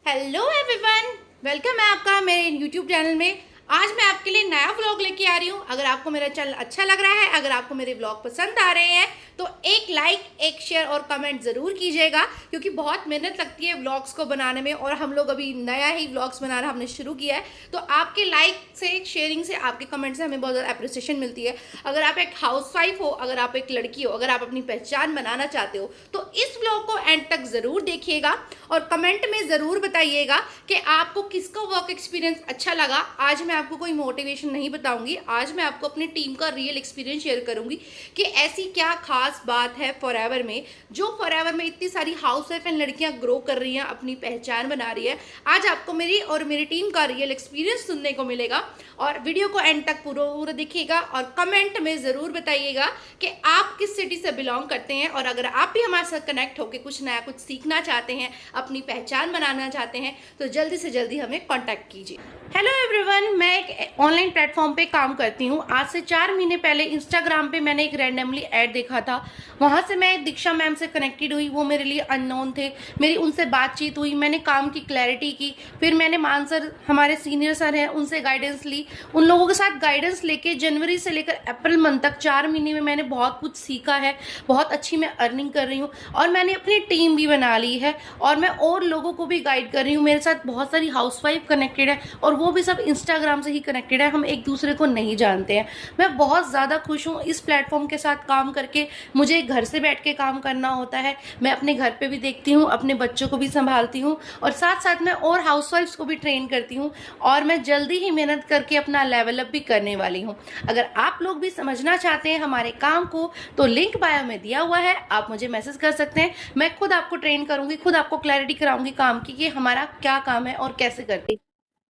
Hello everyone, welcome है आपका मेरे यूट्यूब चैनल में। आज मैं आपके लिए नया व्लॉग लेके आ रही हूँ। अगर आपको मेरा चैनल अच्छा लग रहा है, अगर आपको मेरे व्लॉग पसंद आ रहे हैं तो एक लाइक, एक शेयर और कमेंट ज़रूर कीजिएगा, क्योंकि बहुत मेहनत लगती है व्लॉग्स को बनाने में और हम लोग अभी नया ही व्लॉग्स बनाना हमने शुरू किया है। तो आपके लाइक से, शेयरिंग से, आपके कमेंट से हमें बहुत ज़्यादा अप्रिसिएशन मिलती है। अगर आप एक हाउसवाइफ हो, अगर आप एक लड़की हो, अगर आप अपनी पहचान बनाना चाहते हो तो इस व्लॉग को एंड तक ज़रूर देखिएगा और कमेंट में ज़रूर बताइएगा कि आपको किसका वर्क एक्सपीरियंस अच्छा लगा। आज मैं आपको कोई मोटिवेशन नहीं बताऊंगी, आज मैं आपको अपनी टीम का रियल एक्सपीरियंस शेयर करूंगी कि ऐसी क्या खास बात है फॉरएवर में, जो फॉरएवर में इतनी सारी हाउस वाइफ एंड लड़कियां ग्रो कर रही हैं, अपनी पहचान बना रही है। आज आपको मेरी और मेरी टीम का रियल एक्सपीरियंस सुनने को मिलेगा और वीडियो को एंड तक पूरा देखिएगा और कमेंट में ज़रूर बताइएगा कि आप किस सिटी से बिलोंग करते हैं। और अगर आप भी हमारे साथ कनेक्ट होकर कुछ नया, कुछ सीखना चाहते हैं, अपनी पहचान बनाना चाहते हैं, तो जल्दी से जल्दी हमें कांटेक्ट कीजिए। हेलो एवरीवन, मैं एक ऑनलाइन प्लेटफॉर्म पे काम करती हूँ। आज से 4 महीने पहले इंस्टाग्राम पे मैंने एक रैंडमली ऐड देखा था। वहाँ से मैं दीक्षा मैम से कनेक्टेड हुई। वो मेरे लिए अननोन थे, मेरी उनसे बातचीत हुई, मैंने काम की क्लैरिटी की। फिर मैंने मान सर, हमारे सीनियर सर हैं, उनसे गाइडेंस ली। उन लोगों के साथ गाइडेंस लेके जनवरी से लेकर अप्रैल मंथ तक 4 महीने में मैंने बहुत कुछ सीखा है। बहुत अच्छी मैं अर्निंग कर रही हूँ और मैंने अपनी टीम भी बना ली है और मैं और लोगों को भी गाइड कर रही हूँ। मेरे साथ बहुत सारी हाउसवाइफ कनेक्टेड है और वो भी सब इंस्टाग्राम से ही कनेक्टेड है, हम एक दूसरे को नहीं जानते हैं। मैं बहुत ज़्यादा खुश हूँ इस प्लेटफॉर्म के साथ काम करके। मुझे घर से बैठ के काम करना होता है, मैं अपने घर पे भी देखती हूँ, अपने बच्चों को भी संभालती हूँ और साथ साथ मैं और हाउसवाइफ्स को भी ट्रेन करती हूँ और मैं जल्दी ही मेहनत करके अपना लेवल अप भी करने वाली हूँ। अगर आप लोग भी समझना चाहते हैं हमारे काम को तो लिंक बायो में दिया हुआ है, आप मुझे मैसेज कर सकते हैं। मैं खुद आपको ट्रेन करूंगी, खुद आपको क्लैरिटी कराऊंगी काम की कि हमारा क्या काम है और कैसे करते हैं।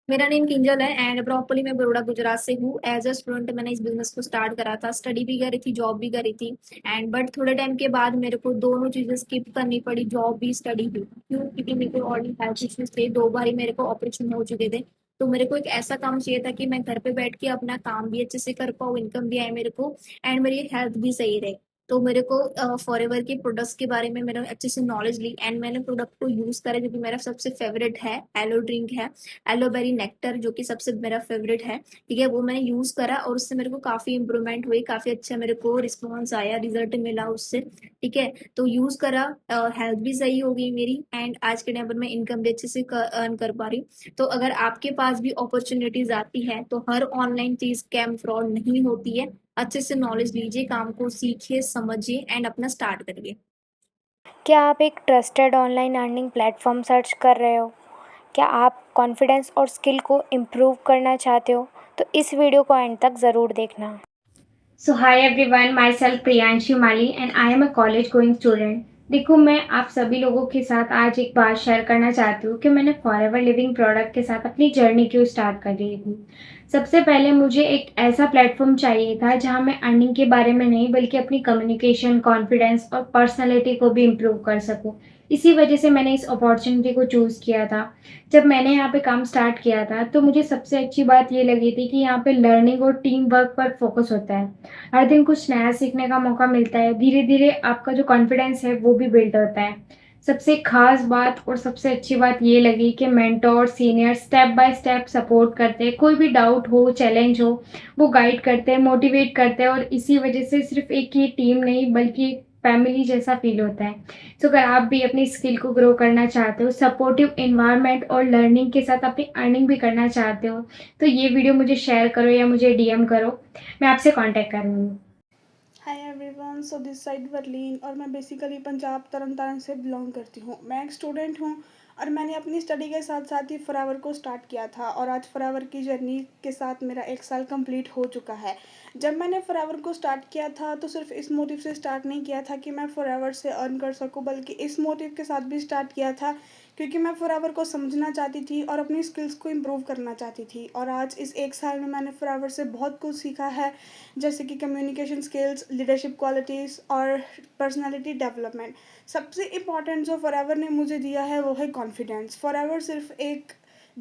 मेरा नेम किंजल है एंड प्रॉपरली मैं बड़ौदा गुजरात से हूँ। एज अ स्टूडेंट मैंने इस बिजनेस को स्टार्ट करा था, स्टडी भी करी थी, जॉब भी करी थी। एंड बट थोड़े टाइम के बाद मेरे को दोनों चीजें स्किप करनी पड़ी, जॉब भी स्टडी भी। क्यों? क्योंकि मेरे को ऑलरेडी हेल्थ इश्यूज थे, 2 बार ही मेरे को ऑपरेशन हो चुके थे। तो मेरे को एक ऐसा काम चाहिए था कि मैं घर पे बैठ के अपना काम भी अच्छे से कर पाऊँ, इनकम भी आए मेरे को एंड मेरी हेल्थ भी सही रहे। तो मेरे को फॉरएवर के प्रोडक्ट्स के बारे में मैंने अच्छे से नॉलेज ली एंड मैंने प्रोडक्ट को यूज करा, जो कि मेरा सबसे फेवरेट है। एलो ड्रिंक है, एलोवेरी नेक्टर, जो कि सबसे मेरा फेवरेट है। ठीक है, वो मैंने यूज करा और उससे मेरे को काफी इंप्रूवमेंट हुई, काफी अच्छा मेरे को रिस्पॉन्स आया, रिजल्ट मिला उससे। ठीक है, तो यूज करा, हेल्थ भी सही हो गई मेरी एंड आज के टाइम पर मैं इनकम भी अच्छे से अर्न कर पा रही हूँ। तो अगर आपके पास भी अपॉर्चुनिटीज आती है तो हर ऑनलाइन चीज स्कैम फ्रॉड नहीं होती है। अच्छे से नॉलेज लीजिए, काम को सीखिए, समझिए एंड अपना स्टार्ट करिए। क्या आप एक trusted online earning platform search कर रहे हो? क्या आप कॉन्फिडेंस और स्किल को इम्प्रूव करना चाहते हो? तो इस वीडियो को एंड तक ज़रूर देखना। So hi everyone, myself Priyanshu Mali and I am a college going student। देखो, मैं आप सभी लोगों के साथ आज एक बात शेयर करना चाहती हूँ कि मैंने फॉरएवर लिविंग प्रोडक्ट के साथ अपनी जर्नी क्यों स्टार्ट कर ली थी। सबसे पहले मुझे एक ऐसा प्लेटफॉर्म चाहिए था जहाँ मैं अर्निंग के बारे में नहीं बल्कि अपनी कम्युनिकेशन, कॉन्फिडेंस और पर्सनैलिटी को भी इम्प्रूव कर सकूँ। इसी वजह से मैंने इस अपॉर्चुनिटी को चूज़ किया था। जब मैंने यहाँ पे काम स्टार्ट किया था तो मुझे सबसे अच्छी बात ये लगी थी कि यहाँ पे लर्निंग और टीम वर्क पर फोकस होता है। हर दिन कुछ नया सीखने का मौका मिलता है। धीरे धीरे आपका जो कॉन्फिडेंस है वो भी बिल्ड होता है। सबसे खास बात और सबसे अच्छी बात ये लगी कि mentor, senior step by step support करते हैं। कोई भी डाउट हो, चैलेंज हो, वो गाइड करते हैं, मोटिवेट करते हैं और इसी वजह से सिर्फ एक ही टीम नहीं बल्कि फैमिली जैसा फील होता है। तो अगर आप भी अपनी स्किल को ग्रो करना चाहते हो, सपोर्टिव इन्वायरमेंट और लर्निंग के साथ अपनी अर्निंग भी करना चाहते हो, तो ये वीडियो मुझे शेयर करो या मुझे डीएम करो, मैं आपसे कांटेक्ट करूँगी। Hi everyone, so this side Varleen और मैं बेसिकली पंजाब तरन तारण से बिलोंग करती हूँ। मैं एक स्टूडेंट हूँ और मैंने अपनी स्टडी के साथ साथ ही फॉरएवर को स्टार्ट किया था और आज फॉरएवर की जर्नी के साथ मेरा 1 साल कंप्लीट हो चुका है। जब मैंने फॉरएवर को स्टार्ट किया था तो सिर्फ इस मोटिव से स्टार्ट नहीं किया था कि मैं फॉरएवर से अर्न कर सकूँ, बल्कि इस मोटिव के साथ भी स्टार्ट किया था क्योंकि मैं फॉरएवर को समझना चाहती थी और अपनी स्किल्स को इम्प्रूव करना चाहती थी। और आज इस 1 साल में मैंने फॉरएवर से बहुत कुछ सीखा है, जैसे कि कम्युनिकेशन स्किल्स, लीडरशिप क्वालिटीज़ और पर्सनालिटी डेवलपमेंट। सबसे इम्पॉर्टेंट जो फॉरएवर ने मुझे दिया है वो है कॉन्फिडेंस। फॉरएवर सिर्फ एक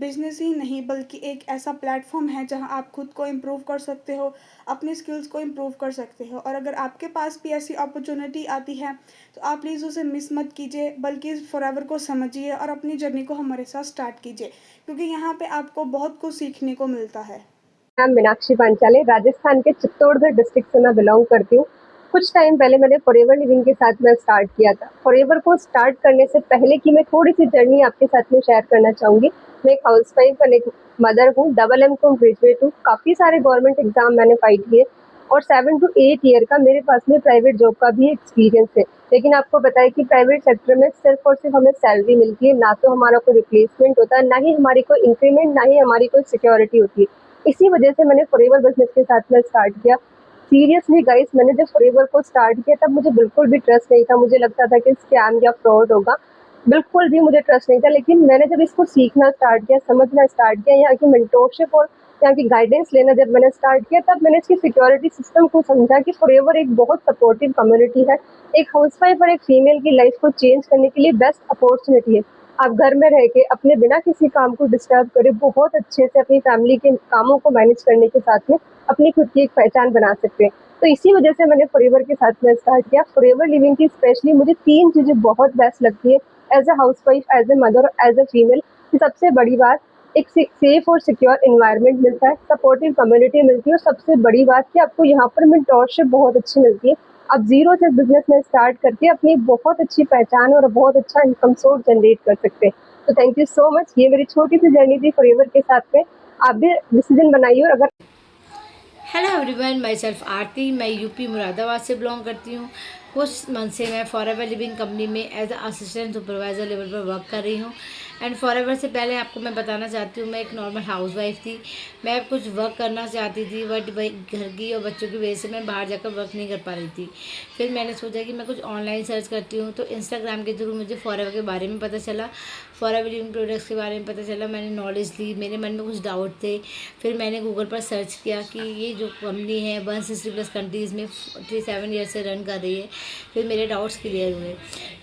बिजनेस ही नहीं बल्कि एक ऐसा प्लेटफॉर्म है जहां आप खुद को इम्प्रूव कर सकते हो, अपनी स्किल्स को इम्प्रूव कर सकते हो। और अगर आपके पास भी ऐसी अपॉर्चुनिटी आती है तो आप प्लीज़ उसे मिस मत कीजिए, बल्कि फॉरएवर को समझिए और अपनी जर्नी को हमारे साथ स्टार्ट कीजिए, क्योंकि यहाँ पे आपको बहुत कुछ सीखने को मिलता है। नाम मीनाक्षी पांचाले, राजस्थान के चित्तौड़गढ़ डिस्ट्रिक्ट से मैं बिलोंग करती हूँ। कुछ टाइम पहले मैंने फॉरएवर लिविंग के साथ में स्टार्ट किया था। फॉरएवर को स्टार्ट करने से पहले की मैं थोड़ी सी जर्नी आपके साथ में शेयर करना चाहूँगी। मैं एक हाउसवाइफ और एक मदर हूँ, MMM ग्रेजुएट हूँ। काफ़ी सारे गवर्नमेंट एग्जाम मैंने फाइट किए और 7 to 8 ईयर का मेरे पास में प्राइवेट जॉब का भी एक्सपीरियंस है। लेकिन आपको पता है कि प्राइवेट सेक्टर में सिर्फ और सिर्फ हमें सैलरी मिलती है, ना तो हमारा कोई रिप्लेसमेंट होता है, ना ही हमारी कोई इंक्रीमेंट, ना ही हमारी कोई सिक्योरिटी होती है। इसी वजह से मैंने फॉरएवर बिजनेस के साथ में स्टार्ट किया। सीरियसली गाइस, मैंने जब फॉरएवर को स्टार्ट किया तब मुझे बिल्कुल भी ट्रस्ट नहीं था। मुझे लगता था कि स्कैम या फ्रॉड होगा, बिल्कुल भी मुझे ट्रस्ट नहीं था। लेकिन मैंने जब इसको सीखना स्टार्ट किया, समझना स्टार्ट किया, यहाँ की मेंटोरशिप और यहाँ की गाइडेंस लेना जब मैंने स्टार्ट किया, तब मैंने इसकी सिक्योरिटी सिस्टम को समझा कि फॉरएवर एक बहुत सपोर्टिव कम्युनिटी है। एक हाउसवाइफ और एक फीमेल की लाइफ को चेंज करने के लिए बेस्ट अपॉर्चुनिटी है। आप घर में रह के अपने बिना किसी काम को डिस्टर्ब करे बहुत अच्छे से अपनी फैमिली के कामों को मैनेज करने के साथ में अपनी खुद की एक पहचान बना सकते हैं। तो इसी वजह से मैंने फॉरएवर के साथ में स्टार्ट किया। फॉरएवर लिविंग की स्पेशली मुझे 3 चीज़ें बहुत बेस्ट लगती है as a housewife, as a mother और एज ए फीमेल। सबसे बड़ी बात, एक सेफ और सिक्योर एनवायरनमेंट मिलता है, सपोर्टिव कम्युनिटी मिलती है, और सबसे बड़ी बात कि आपको यहाँ पर मेंटोरशिप बहुत अच्छी मिलती है। आप जीरो से बिजनेस में स्टार्ट करके अपनी बहुत अच्छी पहचान और बहुत अच्छा इनकम सोर्स जनरेट कर सकते हैं। तो थैंक यू सो मच। ये मेरी छोटी सी जर्नी थी फॉरएवर के साथ में। आप भी डिसीजन बनाइए। और अगर हेलो एवरीवन, माई सेल्फ आरती। मैं यूपी मुरादाबाद से बिलोंग करती हूँ। कुछ मंथ से मैं फॉरएवर लिविंग कंपनी में एज असिस्टेंट सुपरवाइज़र लेवल पर वर्क कर रही हूँ। एंड फॉरएवर से पहले आपको मैं बताना चाहती हूँ, मैं एक नॉर्मल हाउसवाइफ थी। मैं कुछ वर्क करना चाहती थी, बट घर की और बच्चों की वजह से मैं बाहर जाकर वर्क नहीं कर पा रही थी। फिर मैंने सोचा कि मैं कुछ ऑनलाइन सर्च करती हूँ, तो इंस्टाग्राम के थ्रू मुझे फॉरएवर के बारे में पता चला, फॉरएवर लिविंग प्रोडक्ट्स के बारे में पता चला। मैंने नॉलेज ली, मेरे मन में कुछ डाउट थे। फिर मैंने गूगल पर सर्च किया कि ये जो कंपनी है 160+ कंट्रीज़ में 37 ईयर से रन कर रही है। फिर मेरे डाउट्स क्लियर हुए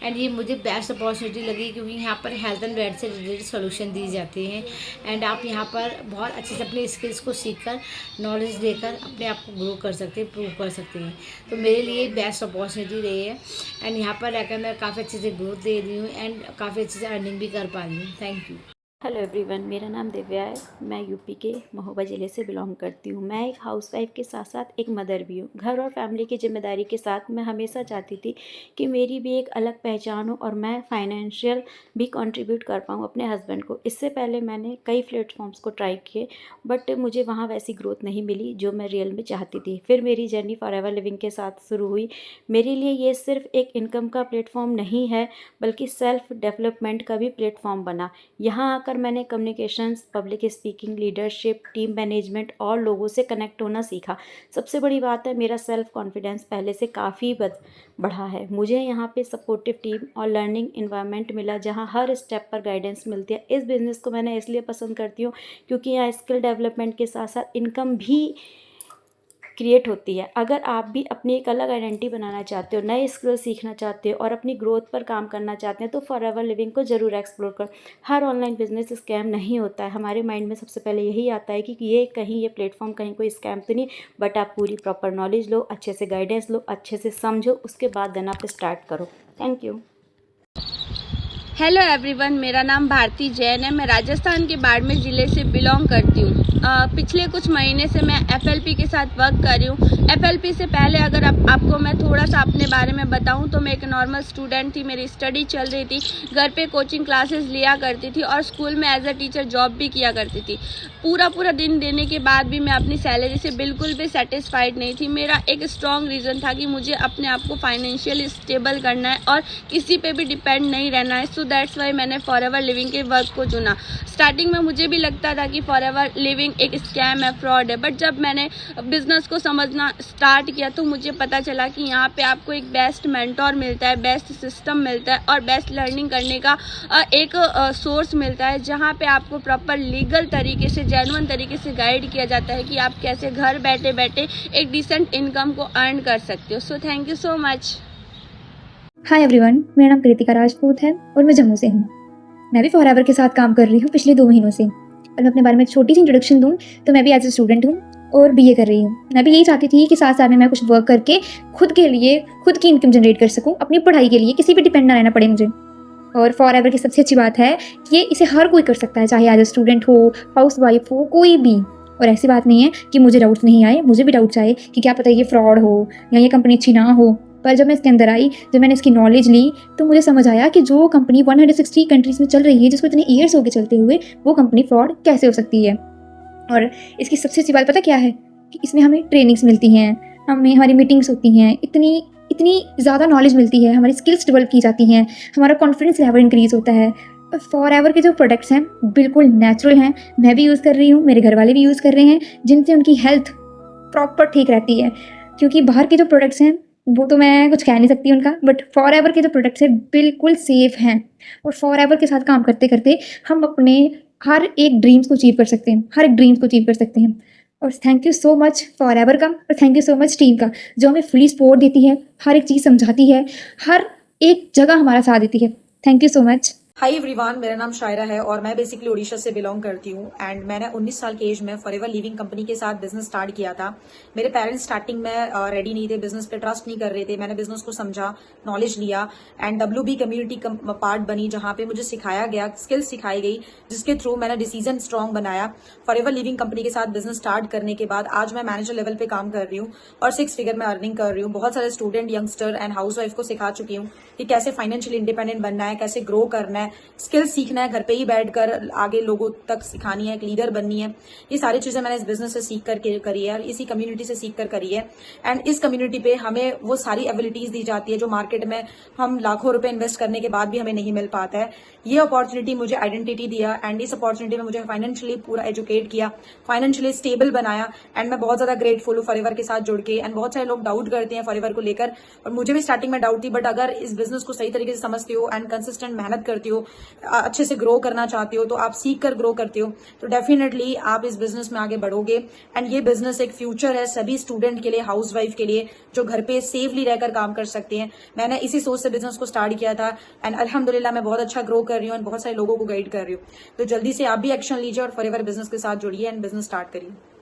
एंड ये मुझे बेस्ट अपॉर्चुनिटी लगी, क्योंकि यहाँ पर हेल्थ एंड वेल्थ से रिलेटेड सोल्यूशन दी जाती हैं। एंड आप यहाँ पर बहुत अच्छे से अपनी स्किल्स को सीखकर, नॉलेज लेकर अपने आप को ग्रो कर सकते हैं, प्रूव कर सकते हैं। तो मेरे लिए बेस्ट अपॉर्चुनिटी रही है। एंड यहाँ पर रहकर मैं काफ़ी अच्छे से ग्रोथ दे रही हूँ एंड काफ़ी अच्छे से अर्निंग भी कर पा रही हूँ। Thank you. हेलो एवरीवन, मेरा नाम दिव्या है। मैं यूपी के महोबा ज़िले से बिलोंग करती हूँ। मैं एक हाउसवाइफ के साथ साथ एक मदर भी हूँ। घर और फैमिली की जिम्मेदारी के साथ मैं हमेशा चाहती थी कि मेरी भी एक अलग पहचान हो और मैं फाइनेंशियल भी कंट्रीब्यूट कर पाऊँ अपने हस्बैंड को। इससे पहले मैंने कई प्लेटफॉर्म्स को ट्राई किए, बट मुझे वहाँ वैसी ग्रोथ नहीं मिली जो मैं रियल में चाहती थी। फिर मेरी जर्नी फॉरएवर लिविंग के साथ शुरू हुई। मेरे लिए ये सिर्फ एक इनकम का प्लेटफॉर्म नहीं है, बल्कि सेल्फ डेवलपमेंट का भी प्लेटफॉर्म बना। यहाँ आकर मैंने communications, public speaking, leadership, team management और लोगों से कनेक्ट होना सीखा। सबसे बड़ी बात है, मेरा सेल्फ कॉन्फिडेंस पहले से काफ़ी बढ़ा है। मुझे यहाँ पे सपोर्टिव टीम और लर्निंग इन्वायरमेंट मिला, जहाँ हर स्टेप पर गाइडेंस मिलती है। इस बिज़नेस को मैंने इसलिए पसंद करती हूँ क्योंकि यहाँ स्किल डेवलपमेंट के साथ साथ इनकम भी क्रिएट होती है। अगर आप भी अपनी एक अलग आइडेंटिटी बनाना चाहते हो, नए स्किल सीखना चाहते हो और अपनी ग्रोथ पर काम करना चाहते हैं, तो फॉरएवर लिविंग को ज़रूर एक्सप्लोर करो। हर ऑनलाइन बिजनेस स्कैम नहीं होता है। हमारे माइंड में सबसे पहले यही आता है कि ये प्लेटफॉर्म कहीं कोई स्कैम तो नहीं, बट आप पूरी प्रॉपर नॉलेज लो, अच्छे से गाइडेंस लो, अच्छे से समझो, उसके बाद देन आप स्टार्ट करो। Thank you. हेलो एवरीवन, मेरा नाम भारती जैन है। मैं राजस्थान के बाड़मेर ज़िले से बिलोंग करती हूँ। पिछले कुछ महीने से मैं FLP के साथ वर्क कर रही हूँ। FLP से पहले अगर आपको मैं थोड़ा सा अपने बारे में बताऊँ तो मैं एक नॉर्मल स्टूडेंट थी। मेरी स्टडी चल रही थी, घर पे कोचिंग क्लासेस लिया करती थी और स्कूल में एज अ टीचर जॉब भी किया करती थी। पूरा दिन देने के बाद भी मैं अपनी सैलरी से बिल्कुल भी सेटिस्फाइड नहीं थी। मेरा एक स्ट्रॉन्ग रीज़न था कि मुझे अपने आप को फाइनेंशियली स्टेबल करना है और किसी पे भी डिपेंड नहीं रहना है। सो दैट्स वाई मैंने फॉरएवर लिविंग के वर्क को चुना। स्टार्टिंग में मुझे भी लगता था कि फॉरएवर लिविंग एक स्कैम है, फ्रॉड है, बट जब मैंने बिजनेस को समझना स्टार्ट किया तो मुझे पता चला कि यहाँ पे आपको एक बेस्ट मेंटोर मिलता है, बेस्ट सिस्टम मिलता है और बेस्ट लर्निंग करने का एक सोर्स मिलता है, जहाँ पे आपको प्रॉपर लीगल तरीके से, जेन्युइन तरीके से गाइड किया जाता है कि आप कैसे घर बैठे बैठे एक डिसेंट इनकम को अर्न कर सकते हो। So thank you so much. Hi everyone, मेरा नाम कृतिका राजपूत है और मैं जम्मू से हूँ। मैं भी फॉरएवर के साथ काम कर रही हूँ पिछले 2 महीनों से। और मैं अपने बारे में एक छोटी सी इंट्रोडक्शन दूँ तो मैं भी एज ए स्टूडेंट हूँ और BA कर रही हूँ। मैं भी यही चाहती थी कि साथ साथ में मैं कुछ वर्क करके खुद के लिए खुद की इनकम जनरेट कर सकूँ, अपनी पढ़ाई के लिए किसी पे डिपेंड ना रहना पड़े मुझे। और फॉरएवर की सबसे अच्छी बात है कि ये इसे हर कोई कर सकता है, चाहे एज ए स्टूडेंट हो, हाउस वाइफ हो, कोई भी। और ऐसी बात नहीं है कि मुझे डाउट्स नहीं आए, मुझे भी डाउट्स आए कि क्या पता ये फ्रॉड हो या ये कंपनी अच्छी ना हो। पर जब मैं इसके अंदर आई, जब मैंने इसकी नॉलेज ली, तो मुझे समझ आया कि जो कंपनी 160 कंट्रीज़ में चल रही है, जिसको इतने ईयर्स हो गए चलते हुए, वो कंपनी फ्रॉड कैसे हो सकती है। और इसकी सबसे अच्छी बात पता क्या है कि इसमें हमें ट्रेनिंग्स मिलती हैं, हमारी मीटिंग्स होती हैं, इतनी ज़्यादा नॉलेज मिलती है, हमारी स्किल्स डेवलप की जाती हैं, हमारा कॉन्फिडेंस लेवल इंक्रीज़ होता है। फॉरएवर के जो प्रोडक्ट्स हैं बिल्कुल नेचुरल हैं, मैं भी यूज़ कर रही हूँ, मेरे घर वाले भी यूज़ कर रहे हैं, जिनसे उनकी हेल्थ प्रॉपर ठीक रहती है। क्योंकि बाहर के जो प्रोडक्ट्स हैं वो तो मैं कुछ कह नहीं सकती उनका, बट फॉरएवर के जो प्रोडक्ट्स हैं बिल्कुल सेफ़ हैं। और फॉरएवर के साथ काम करते करते हम अपने हर एक ड्रीम्स को अचीव कर सकते हैं, हर एक ड्रीम्स को अचीव कर सकते हैं। और thank you so much forever का, और thank you so much team का, जो हमें फुली सपोर्ट देती है, हर एक चीज़ समझाती है, हर एक जगह हमारा साथ देती है। Thank you so much. Hi everyone, मेरा नाम शायरा है और मैं बेसिकली ओडिशा से बिलोंग करती हूँ। एंड मैंने 19 साल की एज में फॉरएवर लिविंग कंपनी के साथ बिजनेस स्टार्ट किया था। मेरे पेरेंट्स स्टार्टिंग में रेडी नहीं थे, बिजनेस पे ट्रस्ट नहीं कर रहे थे। मैंने बिजनेस को समझा, नॉलेज लिया एंड WB कम्युनिटी पार्ट बनी, जहाँ पे मुझे सिखाया गया, स्किल्स सिखाई गई, जिसके थ्रू मैंने डिसीजन स्ट्रांग बनाया। फॉरएवर लिविंग कंपनी के साथ बिजनेस स्टार्ट करने के बाद आज मैं मैनेजर लेवल पे काम कर रही हूँ और 6 फिगर में अर्निंग कर रही हूँ। बहुत सारे student, youngster and house wife को सिखा चुकी हूँ कि कैसे फाइनेंशियली इंडिपेंडेंट बनना है, कैसे ग्रो करना है, स्किल्स सीखना है, घर पे ही बैठकर आगे लोगों तक सिखानी है, एक लीडर बननी है। ये सारी चीजें मैंने इस बिजनेस से सीख कर करी है और इसी कम्युनिटी से सीख कर करी है। एंड इस कम्युनिटी पे हमें वो सारी एबिलिटीज दी जाती है जो मार्केट में हम लाखों रुपए इन्वेस्ट करने के बाद भी हमें नहीं मिल पाता है। ये अपॉर्चुनिटी मुझे आइडेंटिटी दिया एंड इस अपॉर्चुनिटी में मुझे फाइनेंशियली पूरा एजुकेट किया, फाइनेंशियली स्टेबल बनाया। एंड मैं बहुत ज्यादा ग्रेटफुल हूँ फॉरएवर के साथ जुड़ के। एंड बहुत सारे लोग डाउट करते हैं फॉरएवर को लेकर, और मुझे भी स्टार्टिंग में डाउट थी, बट अगर इस बिजनेस को सही तरीके से समझती हो एंड कंसिस्टेंट मेहनत करती हो, अच्छे से ग्रो करना चाहते हो, तो आप सीख कर ग्रो करते हो, तो डेफिनेटली आप इस बिजनेस में आगे बढ़ोगे। एंड ये बिजनेस एक फ्यूचर है सभी स्टूडेंट के लिए, हाउस वाइफ के लिए, जो घर पे सेफली रहकर काम कर सकते हैं। मैंने इसी सोच से बिजनेस को स्टार्ट किया था एंड अल्हम्दुलिल्लाह मैं बहुत अच्छा ग्रो कर रही हूँ और बहुत सारे लोगों को गाइड कर रही हूँ। तो जल्दी से आप भी एक्शन लीजिए और फॉरएवर बिजनेस के साथ जुड़िए एंड बिजनेस स्टार्ट करिए।